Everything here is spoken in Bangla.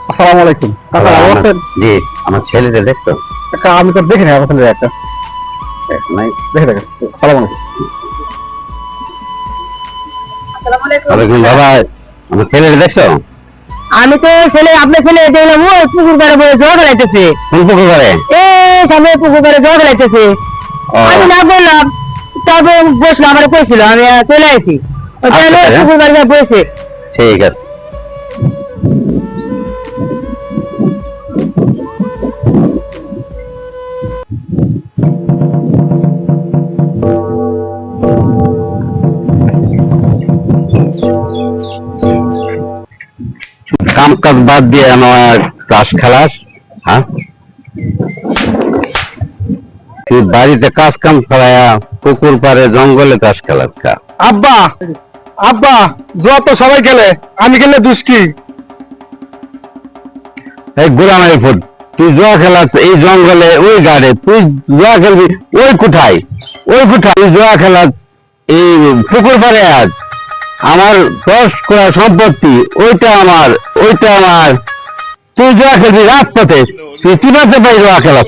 আসসালামু আলাইকুম কাকা, ভালো আছেন? জি, আমার ছেলেটা দেখতো কাকা আমি তো দেখিনি আমার ছেলে একটা নাই। দেখে দেখেন। আসসালামু আলাইকুম। ওয়ালাইকুম বাবা, আমার ছেলেটা দেখছো? আমি তো ছেলে আপনার ছেলে দেখলাম ও পুকুর পাড়ে বসে জল খেলাইতেছে। কোন পুকুর করে? এই সামনে পুকুর পাড়ে জল খেলাইতেছে। আমি না বললাম, তবে বসলো, আমার কইছিল আমি চলে আসি। পুকুর পাড়ে বসে ঠিক আছে। কাম কাজ বাদ দিয়ে আমার তাস খেলাস? হ্যাঁ, তুই বাড়িতে কাজ কাম ছাড়ায়া পুকুর পাড়ে জঙ্গলে তাস খেলাস কা? আব্বা আব্বা, জুয়া তো সবাই খেলে, আমি খেললে দুষ কি? এই গোলামের ফুট, তুই জুয়া খেলাস এই জঙ্গলে ওই গাড়ে, তুই জুয়া খেলবি ওই কোঠায়, তুই জুয়া খেলাস এই পুকুর পাড়ে। আজ আমার 10 কোটি সম্পত্তি, ওইটা আমার। তুই জুয়া খেলবি রাজপথে, তুই কিভাবে পাই জুয়া খেলাস?